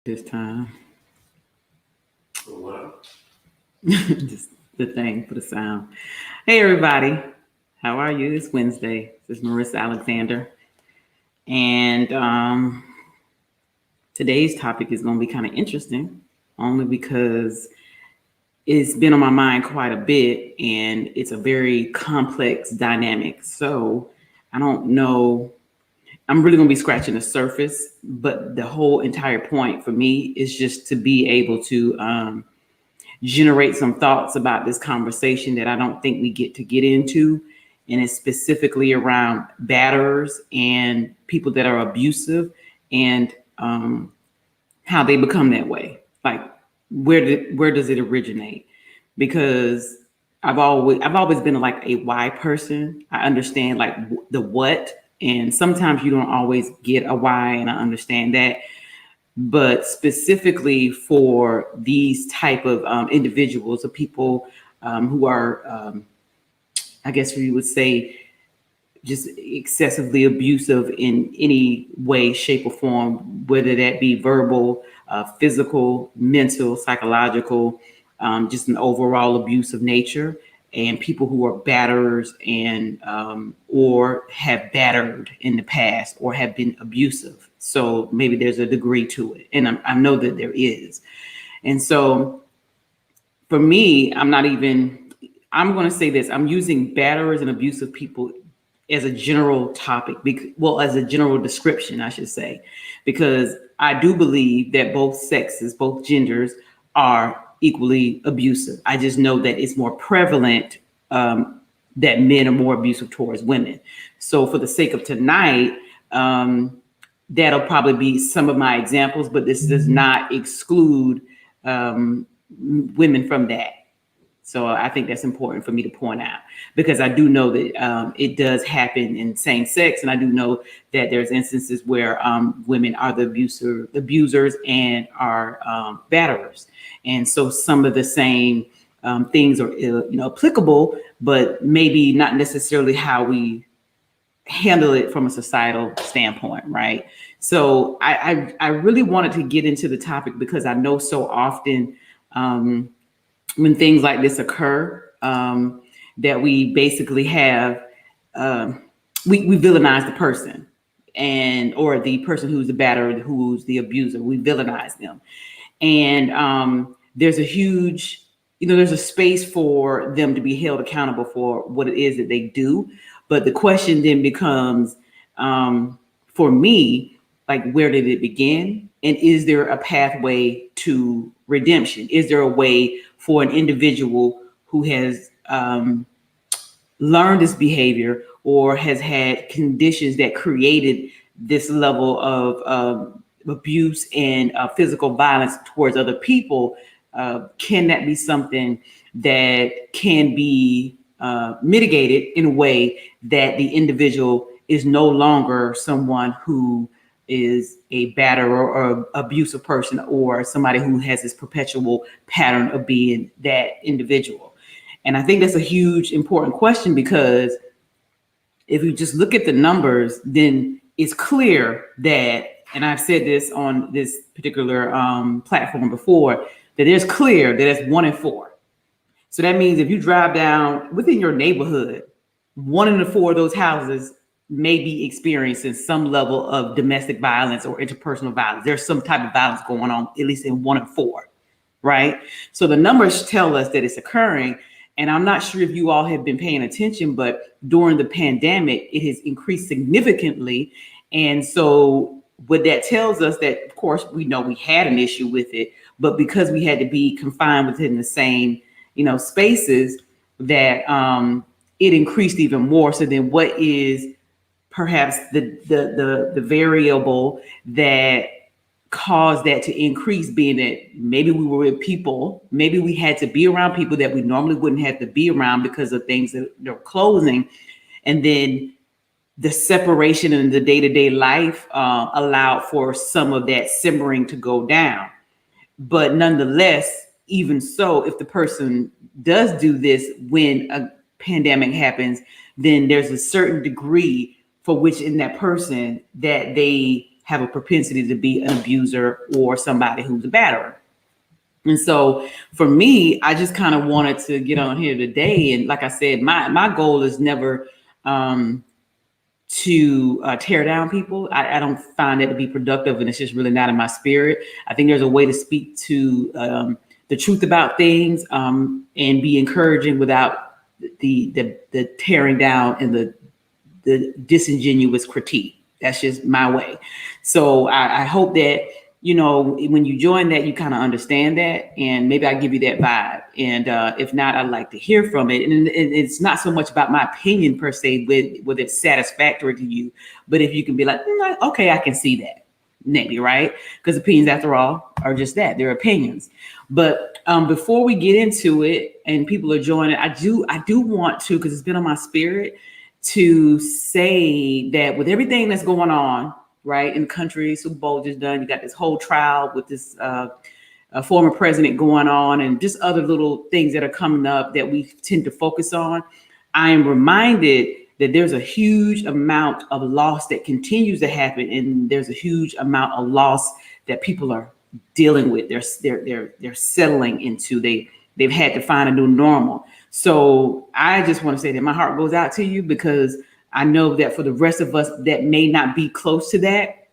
this time. What? Just the thing for the sound. Hey, everybody. How are you? It's Wednesday. This is Marissa Alexander. And today's topic is going to be kind of interesting, only because it's been on my mind quite a bit and it's a very complex dynamic. So I don't know. I'm really going to be scratching the surface, but the whole entire point for me is just to be able to generate some thoughts about this conversation that I don't think we get into. And it's specifically around batterers and people that are abusive and how they become that way. Like where does it originate? Because I've always been like a why person. I understand like the what, and sometimes you don't always get a why, and I understand that. But specifically for these type of individuals or people who are, I guess we would say, just excessively abusive in any way, shape, or form, whether that be verbal, physical, mental, psychological, just an overall abusive nature, and people who are batterers and or have battered in the past or have been abusive. So maybe there's a degree to it, and I know that there is. And so for me, I'm going to say this. I'm using batterers and abusive people as a general topic, as a general description, I should say, because I do believe that both sexes, both genders are equally abusive. I just know that it's more prevalent that men are more abusive towards women. So for the sake of tonight, that'll probably be some of my examples, but this does not exclude women from that. So I think that's important for me to point out, because I do know that it does happen in same sex. And I do know that there's instances where women are the abusers and are batterers. And so some of the same things are applicable, but maybe not necessarily how we handle it from a societal standpoint, right? So I really wanted to get into the topic because I know so often when things like this occur, that we basically have we villainize the person, and or the person who's the batterer, who's the abuser. We villainize them, and there's a huge, there's a space for them to be held accountable for what it is that they do. But the question then becomes, for me, like, where did it begin? And is there a pathway to redemption? Is there a way for an individual who has learned this behavior or has had conditions that created this level of abuse and physical violence towards other people? Can that be something that can be mitigated in a way that the individual is no longer someone who is a batterer or abusive person, or somebody who has this perpetual pattern of being that individual? And I think that's a huge, important question, because if you just look at the numbers, then it's clear that, and I've said this on this particular platform before, that it's clear that it's 1 in 4. So that means if you drive down within your neighborhood, 1 in 4 of those houses may be experiencing some level of domestic violence or interpersonal violence. There's some type of violence going on, at least in 1 in 4, right? So the numbers tell us that it's occurring. And I'm not sure if you all have been paying attention, but during the pandemic, it has increased significantly. And so what that tells us, that of course we know we had an issue with it, but because we had to be confined within the same, spaces, that it increased even more. So then what is perhaps the variable that caused that to increase, being that maybe we were with people, maybe we had to be around people that we normally wouldn't have to be around because of things that are closing. And then the separation in the day-to-day life allowed for some of that simmering to go down. But nonetheless, even so, if the person does do this when a pandemic happens, then there's a certain degree for which in that person that they have a propensity to be an abuser or somebody who's a batterer. And so for me, I just kind of wanted to get on here today. And like I said, my goal is never to tear down people. I don't find that to be productive, and it's just really not in my spirit. I think there's a way to speak to the truth about things and be encouraging without the tearing down and the disingenuous critique. That's just my way. So I hope that, you know, when you join that, you kind of understand that, and maybe I give you that vibe. And if not, I'd like to hear from it. And it's not so much about my opinion per se, whether it's satisfactory to you, but if you can be like, okay, I can see that, maybe, right? Because opinions, after all, are just that, they're opinions. But before we get into it and people are joining, I do want to, because it's been on my spirit, to say that with everything that's going on, right, in the country, Super Bowl just done, you got this whole trial with this former president going on, and just other little things that are coming up that we tend to focus on. I am reminded that there's a huge amount of loss that continues to happen, and there's a huge amount of loss that people are dealing with. They're settling into. They've had to find a new normal. So I just want to say that my heart goes out to you, because I know that for the rest of us that may not be close to that,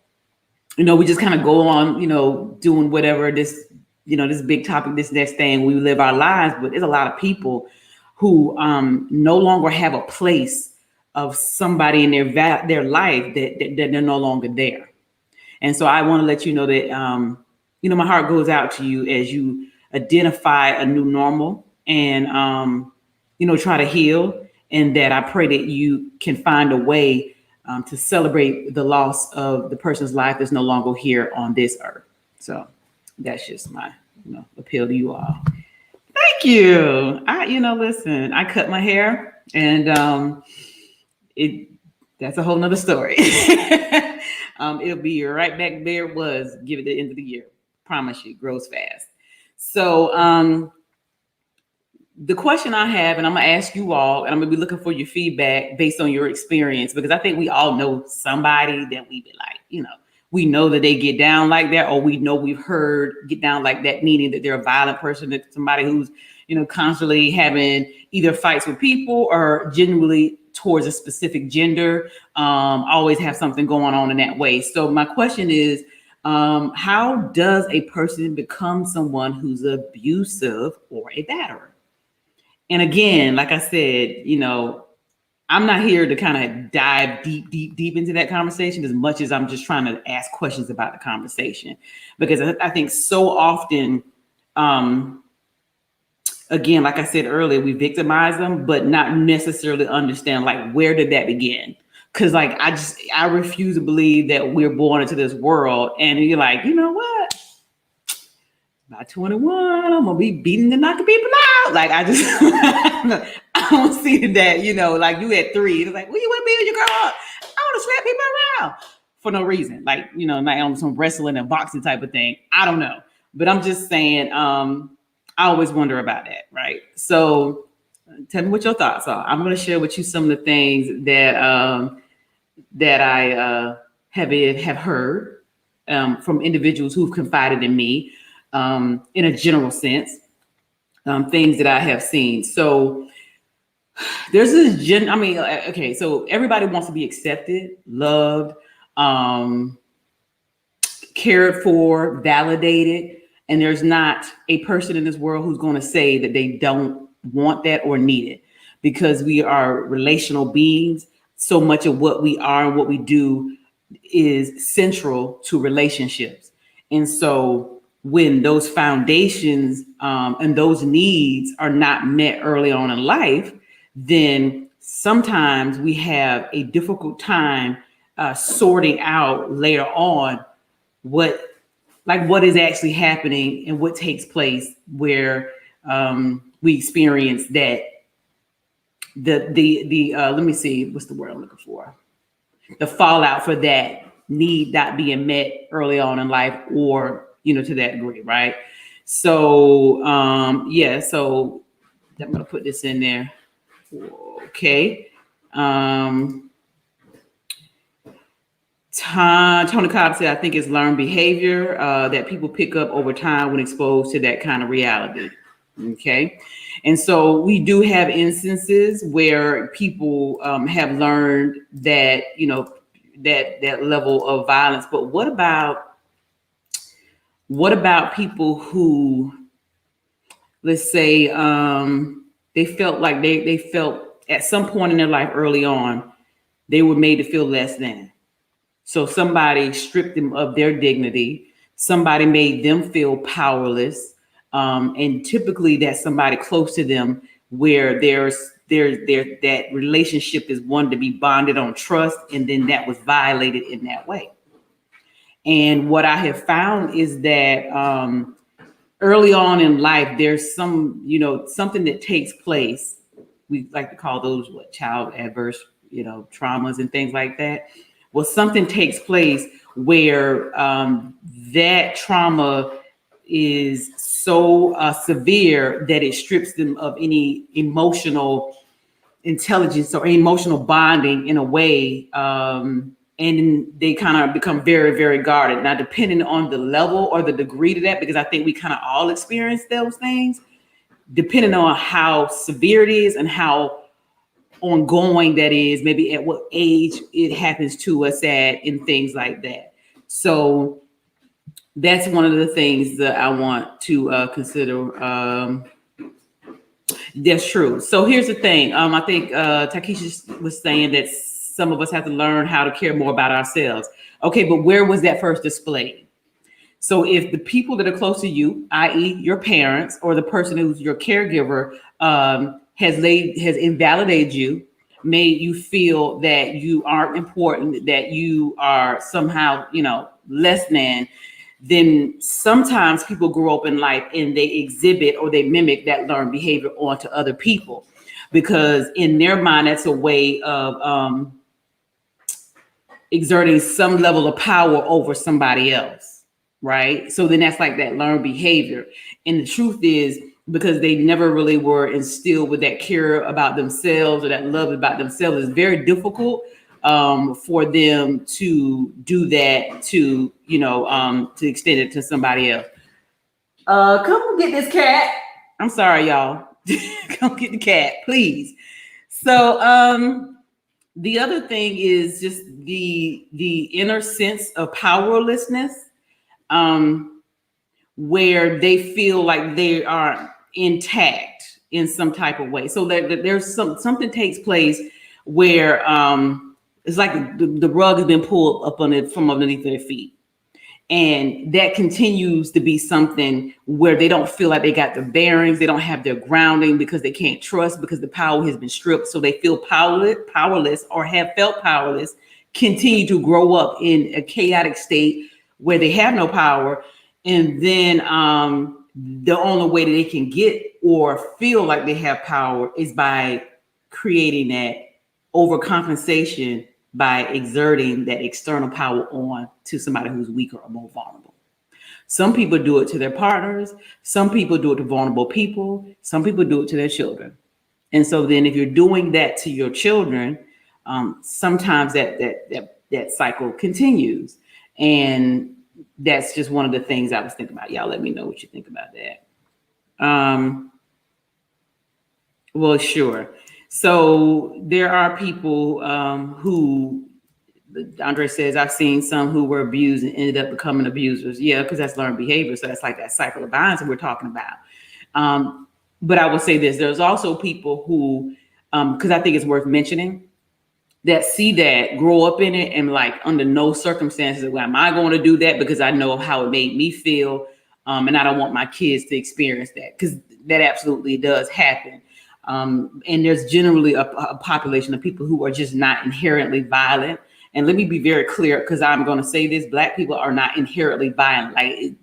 you know, we just kind of go on, you know, doing whatever this, you know, this big topic, this next thing, we live our lives. But there's a lot of people who no longer have a place of somebody in their life that they're no longer there. And so I want to let you know that, you know, my heart goes out to you as you identify a new normal and, you know, try to heal. And that I pray that you can find a way to celebrate the loss of the person's life that's no longer here on this earth. So that's just my, you know, appeal to you all. Thank you. Listen, I cut my hair, and that's a whole nother story. It'll be right back there it was. Give it the end of the year. Promise you, it grows fast. So the question I have, and I'm going to ask you all, and I'm going to be looking for your feedback based on your experience, because I think we all know somebody that we be like, you know, we know that they get down like that, or we know we've heard get down like that, meaning that they're a violent person, that somebody who's, you know, constantly having either fights with people or genuinely towards a specific gender, always have something going on in that way. So my question is, how does a person become someone who's abusive or a batterer? And again, like I said, you know, I'm not here to kind of dive deep into that conversation as much as I'm just trying to ask questions about the conversation, because I think so often, again, like I said earlier, we victimize them, but not necessarily understand, like, where did that begin? Because, like, I refuse to believe that we're born into this world and you're like, you know what? By 21, I'm gonna be beating the knocking people out. Like, I just, I don't see that, you know, like you at 3, it's like, well, you want to be when you grow up? I want to slap people around for no reason. Like, you know, not on some wrestling and boxing type of thing. I don't know. But I'm just saying, I always wonder about that, right? So tell me what your thoughts are. I'm going to share with you some of the things that I have heard from individuals who've confided in me, in a general sense, things that I have seen. So there's this okay, so everybody wants to be accepted, loved, cared for, validated. And there's not a person in this world who's going to say that they don't want that or need it, because we are relational beings. So much of what we are and what we do is central to relationships. And so when those foundations and those needs are not met early on in life, then sometimes we have a difficult time sorting out later on what is actually happening and what takes place, where we experience that the let me see, what's the word I'm looking for? The fallout for that need not being met early on in life, or, you know, to that degree, right? So so I'm gonna put this in there. Okay. Tony Cobb said, I think it's learned behavior that people pick up over time when exposed to that kind of reality. Okay. And so we do have instances where people have learned that, that level of violence. But what about people who, let's say, they felt like they felt at some point in their life early on, they were made to feel less than. So somebody stripped them of their dignity. Somebody made them feel powerless. And typically that's somebody close to them where there's that relationship is one to be bonded on trust. And then that was violated in that way. And what I have found is that early on in life, there's something that takes place. We like to call those child adverse, traumas and things like that. Well, something takes place where that trauma is so severe that it strips them of any emotional intelligence or emotional bonding in a way. And they kind of become very, very guarded. Now, depending on the level or the degree to that, because I think we kind of all experience those things, depending on how severe it is and how ongoing that is, maybe at what age it happens to us at, and things like that. So that's one of the things that I want to consider. That's true. So here's the thing. I think Takesha was saying that some of us have to learn how to care more about ourselves. Okay, but where was that first displayed? So if the people that are close to you, i.e. your parents or the person who's your caregiver, has invalidated you, made you feel that you aren't important, that you are somehow, less than, then sometimes people grow up in life and they exhibit or they mimic that learned behavior onto other people, because in their mind, that's a way of exerting some level of power over somebody else, right? So then that's like that learned behavior. And the truth is, because they never really were instilled with that care about themselves or that love about themselves, it's very difficult for them to do that, to extend it to somebody else. Come get this cat. I'm sorry, y'all. Come get the cat, please. So the other thing is just the inner sense of powerlessness, where they feel like they are intact in some type of way. So that there's something takes place where it's like the rug has been pulled up on it from underneath their feet. And that continues to be something where they don't feel like they got their bearings. They don't have their grounding because they can't trust, because the power has been stripped. So they feel powerless or have felt powerless, continue to grow up in a chaotic state where they have no power. And then the only way that they can get or feel like they have power is by creating that overcompensation, by exerting that external power on to somebody who's weaker or more vulnerable. Some people do it to their partners. Some people do it to vulnerable people. Some people do it to their children. And so then if you're doing that to your children, sometimes that cycle continues. And that's just one of the things I was thinking about. Y'all let me know what you think about that. Well, sure. So there are people who, Andre says, I've seen some who were abused and ended up becoming abusers. Yeah, because that's learned behavior. So that's like that cycle of violence that we're talking about. But I will say this, there's also people who, because I think it's worth mentioning, that see that, grow up in it, and like under no circumstances am I going to do that, because I know how it made me feel. And I don't want my kids to experience that, because that absolutely does happen. And there's generally a population of people who are just not inherently violent. And let me be very clear, because I'm going to say this, Black people are not inherently violent.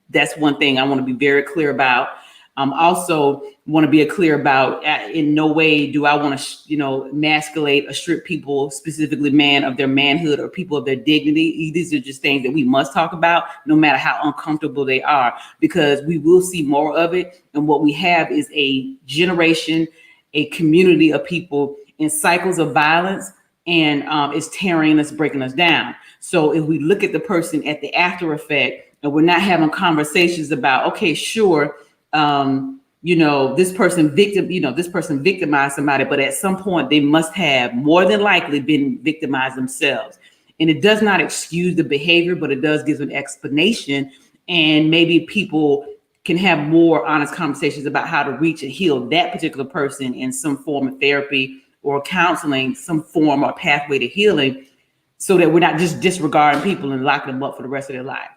That's one thing I want to be very clear about. Also want to be clear about, in no way do I want to, emasculate or strip people, specifically man, of their manhood or people of their dignity. These are just things that we must talk about, no matter how uncomfortable they are, because we will see more of it. And what we have is a generation, a community of people in cycles of violence. and it's tearing us, breaking us down. So if we look at the person at the after effect, and we're not having conversations about, okay, sure, this person victimized somebody, but at some point they must have more than likely been victimized themselves. And it does not excuse the behavior, but it does give an explanation. And maybe people can have more honest conversations about how to reach and heal that particular person in some form of therapy or counseling, some form or pathway to healing, so that we're not just disregarding people and locking them up for the rest of their life.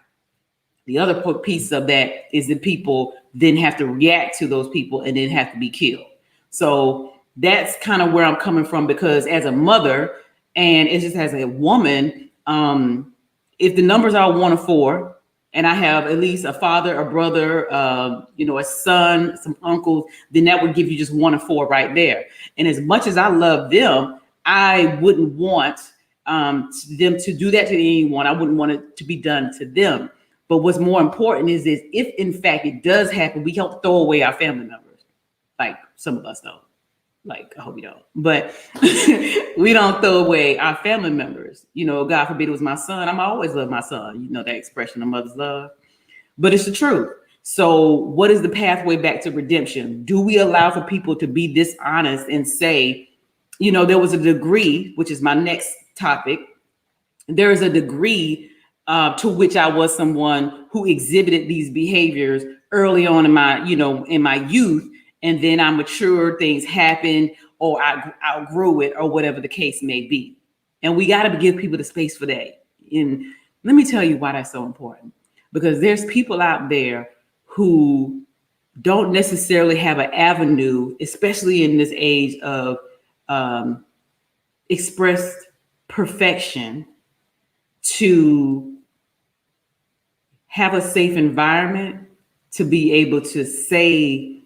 The other piece of that is that people then have to react to those people and then have to be killed. So that's kind of where I'm coming from, because as a mother, and it's just as a woman, if the numbers are 1 or 4, and I have at least a father, a brother, a son, some uncles, then that would give you just 1 or 4 right there. And as much as I love them, I wouldn't want them to do that to anyone. I wouldn't want it to be done to them. But what's more important is if in fact it does happen, we don't throw away our family members. Like some of us don't. Like, I hope you don't. But we don't throw away our family members. God forbid it was my son. I'm always love my son. That expression of mother's love. But it's the truth. So what is the pathway back to redemption? Do we allow for people to be dishonest and say, there was a degree, which is my next topic. There is a degree to which I was someone who exhibited these behaviors early on in my youth. And then I matured, things happened, or I outgrew it, or whatever the case may be. And we got to give people the space for that. And let me tell you why that's so important. Because there's people out there who don't necessarily have an avenue, especially in this age of expressed perfection, to have a safe environment to be able to say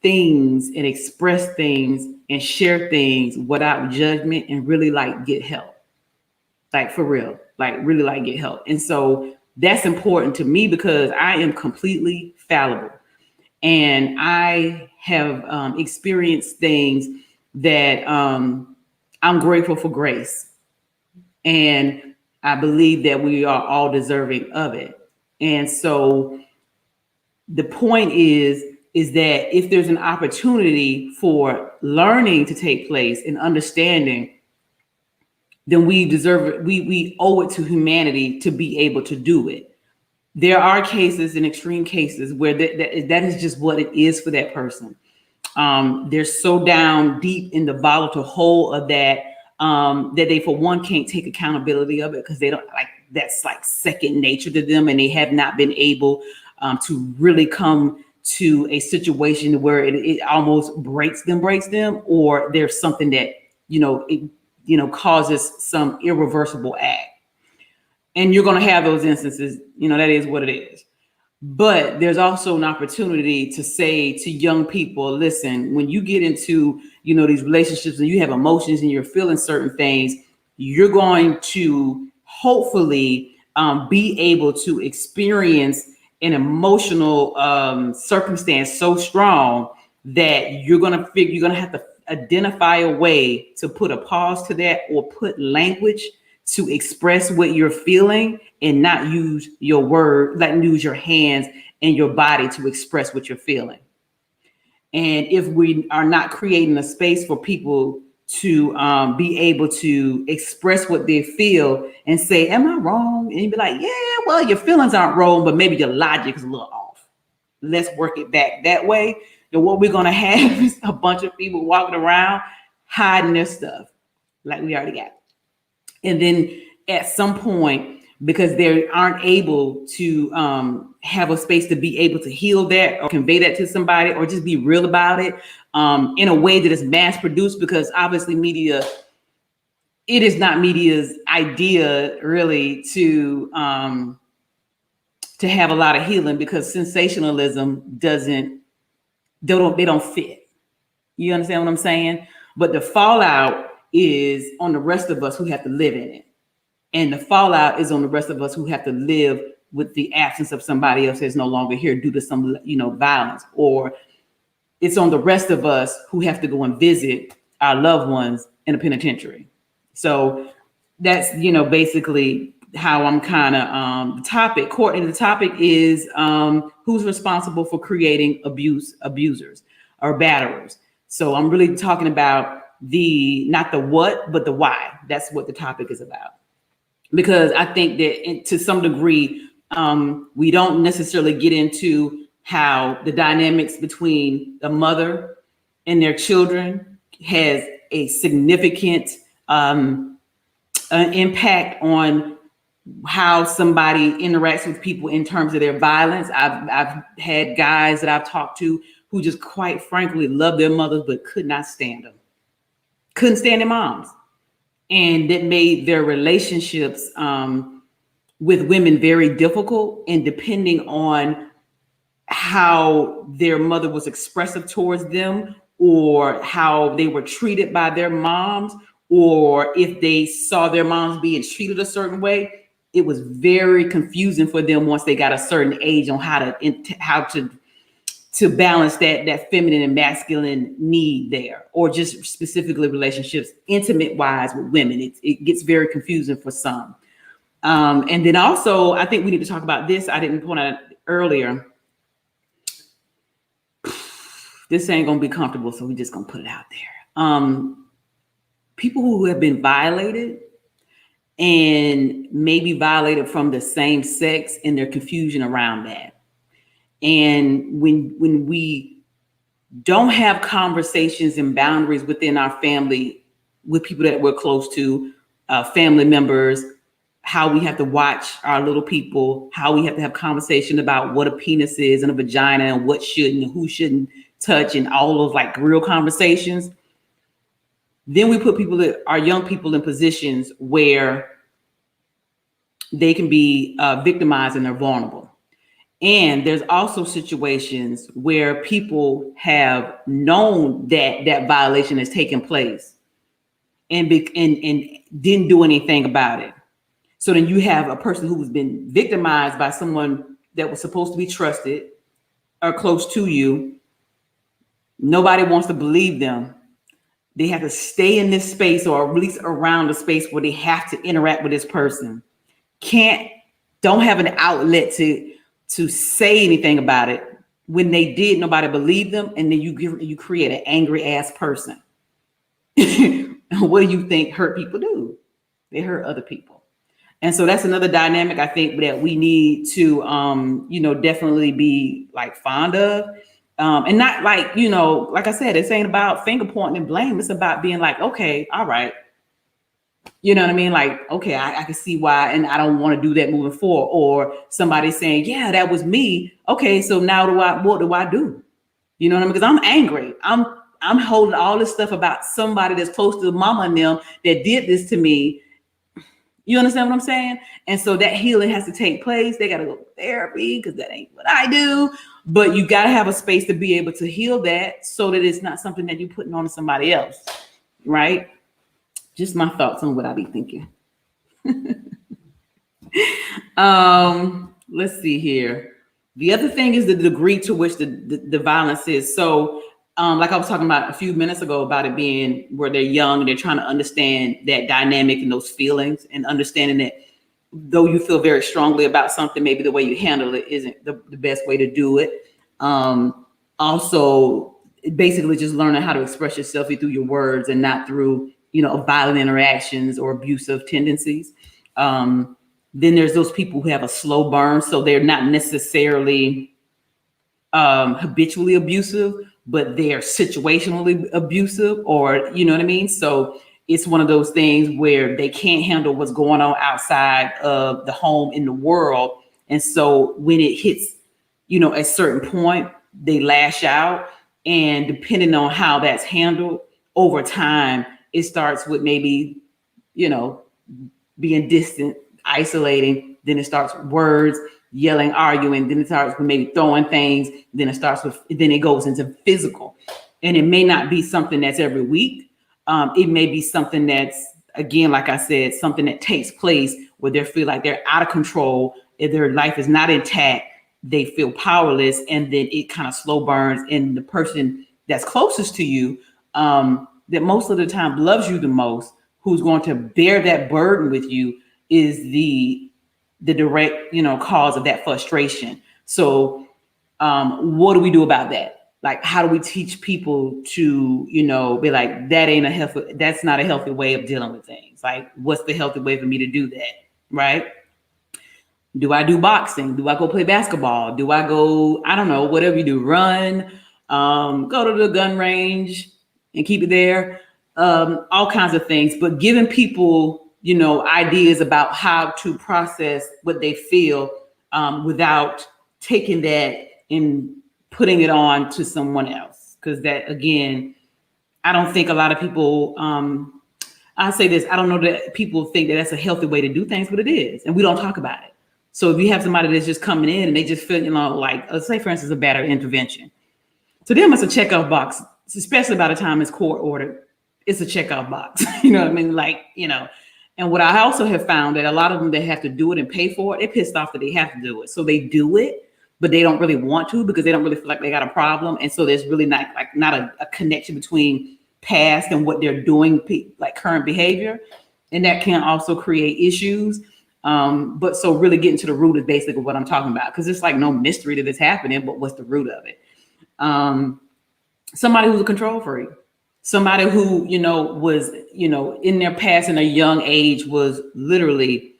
things and express things and share things without judgment and really get help. Like for real, really get help. And so that's important to me because I am completely fallible. And I have experienced things that I'm grateful for grace. And I believe that we are all deserving of it. And so the point is that if there's an opportunity for learning to take place and understanding, then we deserve it. We owe it to humanity to be able to do it. There are cases, in extreme cases, where that is just what it is for that person. They're so down deep in the volatile hole of that that they, for one, can't take accountability of it because they don't that's second nature to them, and they have not been able to really come to a situation where it almost breaks them, or there's something that causes some irreversible act. And you're going to have those instances. That is what it is. But there's also an opportunity to say to young people, listen, when you get into these relationships and you have emotions and you're feeling certain things, you're going to hopefully be able to experience an emotional circumstance so strong that you're going to have to identify a way to put a pause to that, or put language to express what you're feeling, and not use your word, use your hands and your body to express what you're feeling. And if we are not creating a space for people to be able to express what they feel and say, am I wrong? And you'd be like, yeah, well, your feelings aren't wrong, but maybe your logic is a little off. Let's work it back that way. Then what we're going to have is a bunch of people walking around hiding their stuff like we already got. And then at some point, because they aren't able to have a space to be able to heal that or convey that to somebody, or just be real about it in a way that is mass produced, because obviously it is not media's idea really to have a lot of healing, because sensationalism they don't fit. You understand what I'm saying? But the fallout is on the rest of us who have to live in it. And the fallout is on the rest of us who have to live with the absence of somebody else that's no longer here due to some, violence. Or it's on the rest of us who have to go and visit our loved ones in a penitentiary. So that's, basically how I'm kind of the topic. Courtney, the topic is who's responsible for creating abusers or batterers. So I'm really talking about not the what, but the why. That's what the topic is about. Because I think that to some degree, we don't necessarily get into how the dynamics between the mother and their children has a significant impact on how somebody interacts with people in terms of their violence. I've had guys that I've talked to who just quite frankly love their mothers but could not stand them, couldn't stand their moms, and that made their relationships with women very difficult. And depending on how their mother was expressive towards them, or how they were treated by their moms, or if they saw their moms being treated a certain way, it was very confusing for them once they got a certain age on how to balance that feminine and masculine need there, or just specifically relationships, intimate wise with women. It gets very confusing for some. And then also, I think we need to talk about this. I didn't point out earlier. This ain't gonna be comfortable, so we're just gonna put it out there. People who have been violated, and maybe violated from the same sex, and their confusion around that. And when we don't have conversations and boundaries within our family with people that we're close to, family members, how we have to watch our little people, how we have to have conversation about what a penis is and a vagina and what shouldn't and who shouldn't touch, and all of like real conversations. Then we put our young people in positions where they can be victimized and they're vulnerable. And there's also situations where people have known that violation has taken place and didn't do anything about it. So then you have a person who's been victimized by someone that was supposed to be trusted or close to you. Nobody wants to believe them. They have to stay in this space, or at least around the space where they have to interact with this person. Don't have an outlet to say anything about it. When they did, nobody believed them, and then you create an angry ass person. What do you think hurt people do? They hurt other people. And so that's another dynamic I think that we need to definitely be like fond of. And not like, like I said, this ain't about finger pointing and blame. It's about being like, okay, all right. You know what I mean? Like, okay, I can see why, and I don't want to do that moving forward. Or somebody saying, yeah, that was me. Okay, so now what do I do? You know what I mean? Because I'm angry. I'm holding all this stuff about somebody that's close to mama and them that did this to me. You understand what I'm saying? And so that healing has to take place. They got to go to therapy because that ain't what I do. But you got to have a space to be able to heal that so that it's not something that you're putting on to somebody else, right? Just my thoughts on what I be thinking. Let's see here. The other thing is the degree to which the violence is. So like I was talking about a few minutes ago about it being where they're young and they're trying to understand that dynamic and those feelings, and understanding that though you feel very strongly about something, maybe the way you handle it isn't the best way to do it. Also, basically just learning how to express yourself through your words and not through, violent interactions or abusive tendencies. Then there's those people who have a slow burn. So they're not necessarily habitually abusive, but they're situationally abusive, or, you know what I mean? So it's one of those things where they can't handle what's going on outside of the home in the world. And so when it hits, a certain point, they lash out. And depending on how that's handled over time, it starts with maybe, being distant, isolating. Then it starts with words, yelling, arguing. Then it starts with maybe throwing things. Then it goes into physical. And it may not be something that's every week. It may be something that's, again, like I said, something that takes place where they feel like they're out of control. If their life is not intact, they feel powerless, and then it kind of slow burns. And the person that's closest to you, that most of the time loves you the most, who's going to bear that burden with you is the direct, cause of that frustration. So what do we do about that? Like, how do we teach people to, be like, that's not a healthy way of dealing with things. Like, what's the healthy way for me to do that? Right? Do I do boxing? Do I go play basketball? Do I go, I don't know, whatever you do, run, go to the gun range and keep it there? All kinds of things, but giving people, ideas about how to process what they feel without taking that and putting it on to someone else. Because that, again, I don't think a lot of people, I say this, I don't know that people think that that's a healthy way to do things, but it is. And we don't talk about it. So if you have somebody that's just coming in and they just feel, like, let's say, for instance, a batterer intervention. To them, it's a checkoff box, especially by the time it's court ordered. It's a checkoff box. You know what I mean? Like, and what I also have found that a lot of them, they have to do it and pay for it. They're pissed off that they have to do it. So they do it, but they don't really want to because they don't really feel like they got a problem. And so there's really not a connection between past and what they're doing, like current behavior. And that can also create issues. But so really getting to the root is basically what I'm talking about, because it's like no mystery that it's happening, but what's the root of it? Somebody who's a control freak, somebody who, was, in their past, in a young age, was literally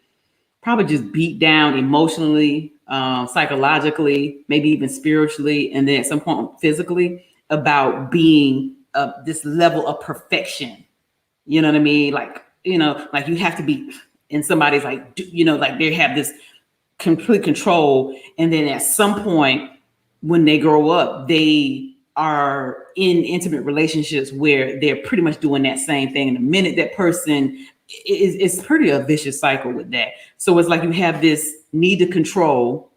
probably just beat down emotionally, psychologically, maybe even spiritually, and then at some point physically, about being this level of perfection. You know what I mean? Like, like you have to be, and somebody's like, like they have this complete control. And then at some point when they grow up, they are in intimate relationships where they're pretty much doing that same thing. And the minute that person is pretty a vicious cycle with that. So it's like you have this need to control.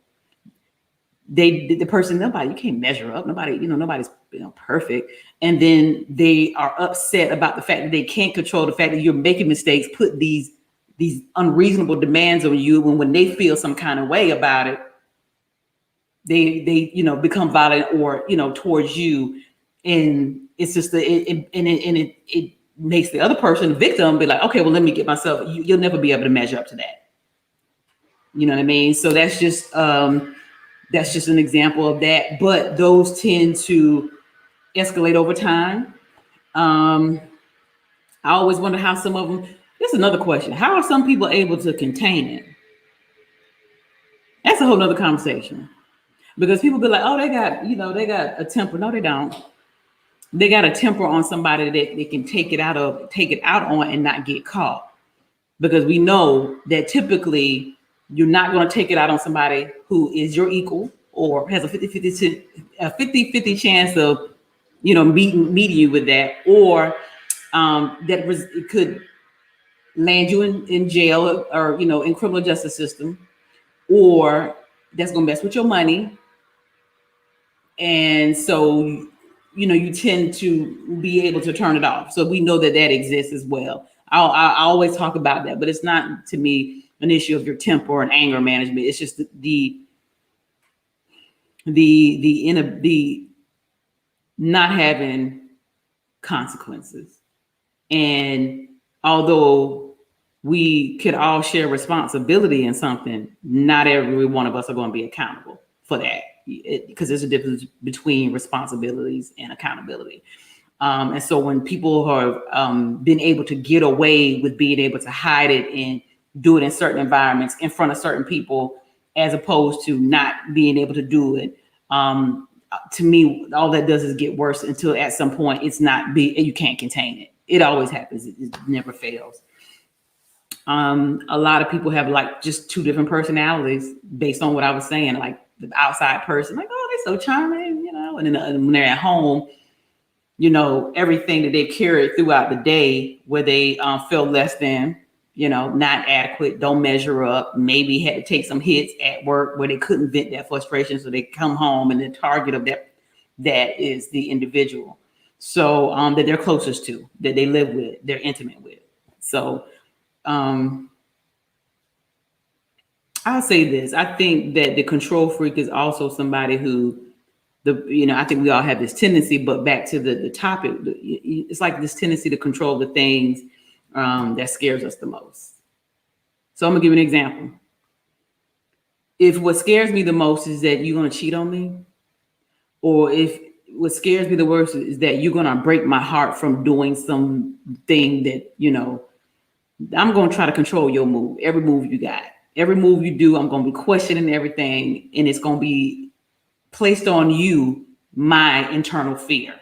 The person, you can't measure up. Nobody's perfect. And then they are upset about the fact that they can't control the fact that you're making mistakes, put these unreasonable demands on you. When they feel some kind of way about it, they become violent or towards you, and it's just it makes the other person, the victim, be like, okay, well, let me get myself. You'll never be able to measure up to that. You know what I mean? So that's just an example of that. But those tend to escalate over time. I always wonder how some of them. This is another question. How are some people able to contain it? That's a whole nother conversation. Because people be like, oh, they got a temper. No, they don't. They got a temper on somebody that they can take it out on and not get caught. Because we know that typically you're not going to take it out on somebody who is your equal or has a 50-50 chance of, meeting you with that, or it could land you in jail or, in criminal justice system, or that's going to mess with your money. And so, you tend to be able to turn it off. So we know that exists as well. I always talk about that, but it's not, to me, an issue of your temper and anger management. It's just the not having consequences. And although we could all share responsibility in something, not every one of us are going to be accountable for that, because there's a difference between responsibilities and accountability. And so when people have been able to get away with being able to hide it and do it in certain environments in front of certain people, as opposed to not being able to do it, to me, all that does is get worse until at some point you can't contain it. It always happens. It never fails. A lot of people have like just two different personalities based on what I was saying, like the outside person, like, oh, they're so charming, and then when they're at home, everything that they've carried throughout the day where they feel less than, not adequate, don't measure up, maybe had to take some hits at work where they couldn't vent that frustration. So they come home and the target of that is the individual. So that they're closest to, that they live with, they're intimate with. So I'll say this. I think that the control freak is also somebody who, I think we all have this tendency, but back to the topic, it's like this tendency to control the things that scares us the most. So I'm gonna give you an example. If what scares me the most is that you're gonna cheat on me, or if what scares me the worst is that you're gonna break my heart from doing something that, I'm gonna try to control your move, every move you got. Every move you do, I'm gonna be questioning everything, and it's gonna be placed on you my internal fear.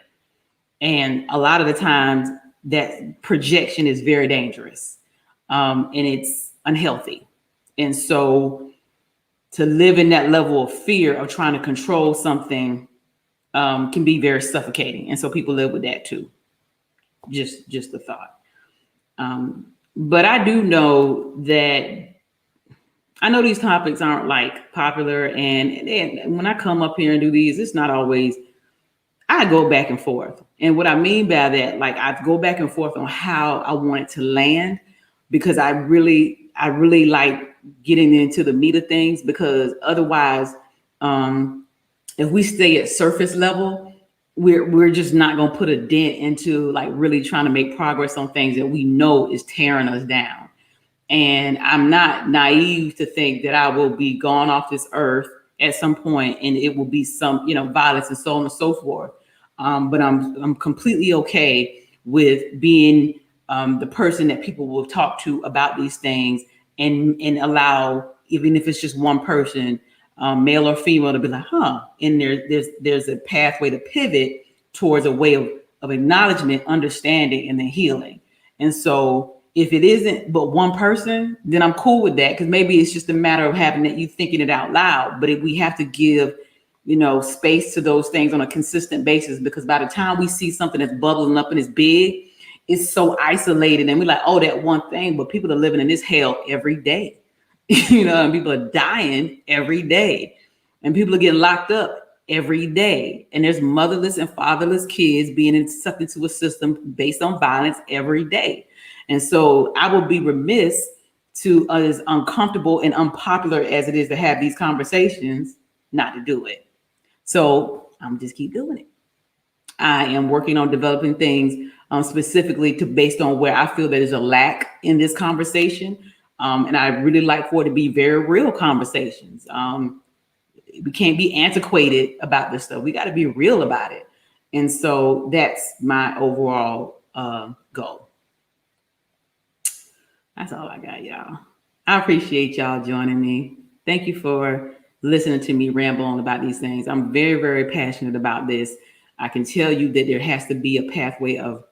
And a lot of the times that projection is very dangerous, and it's unhealthy. And so to live in that level of fear of trying to control something can be very suffocating. And so people live with that too. Just the thought. But I do know that I know these topics aren't like popular, and when I come up here and do these, it's not always. I go back and forth, and what I mean by that, like I go back and forth on how I want it to land, because I really like getting into the meat of things, because otherwise, if we stay at surface level, we're just not going to put a dent into like really trying to make progress on things that we know is tearing us down. And I'm not naive to think that I will be gone off this earth at some point, and it will be some, violence and so on and so forth. But I'm completely okay with being the person that people will talk to about these things, and allow, even if it's just one person, male or female, to be like, and there's a pathway to pivot towards a way of acknowledgement, understanding, and then healing. And so if it isn't but one person, then I'm cool with that, because maybe it's just a matter of having that, you thinking it out loud. But if we have to give, space to those things on a consistent basis, because by the time we see something that's bubbling up and it's big, it's so isolated, and we're like, oh, that one thing. But people are living in this hell every day, and people are dying every day, and people are getting locked up every day, and there's motherless and fatherless kids being sucked into a system based on violence every day. And so I will be remiss to, as uncomfortable and unpopular as it is to have these conversations, not to do it. So I'm just keep doing it. I am working on developing things specifically based on where I feel that there's a lack in this conversation. And I really like for it to be very real conversations. We can't be antiquated about this stuff. We got to be real about it. And so that's my overall goal. That's all I got, y'all. I appreciate y'all joining me. Thank you for listening to me ramble on about these things. I'm very, very passionate about this. I can tell you that there has to be a pathway of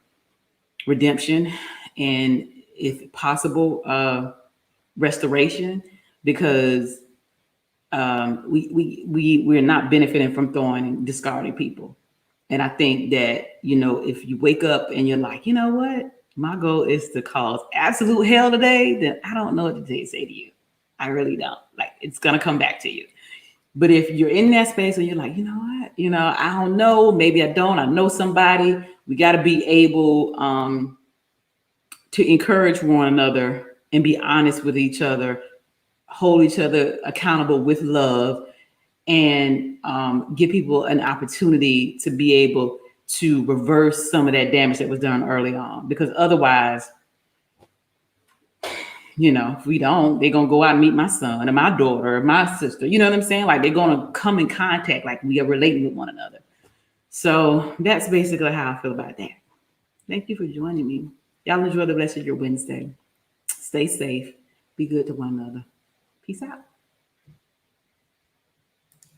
redemption, and if possible, restoration, because we're not benefiting from throwing and discarding people. And I think that, if you wake up and you're like, you know what? My goal is to cause absolute hell today, then I don't know what to say to you. I really don't. Like, it's going to come back to you. But if you're in that space and you're like, you know what? I don't know. Maybe I don't. I know somebody. We got to be able to encourage one another and be honest with each other, hold each other accountable with love, and give people an opportunity to be able to reverse some of that damage that was done early on. Because otherwise, if we don't, they're going to go out and meet my son or my daughter or my sister. You know what I'm saying? Like, they're going to come in contact, like we are relating with one another. So that's basically how I feel about that. Thank you for joining me. Y'all enjoy the rest of your Wednesday. Stay safe. Be good to one another. Peace out.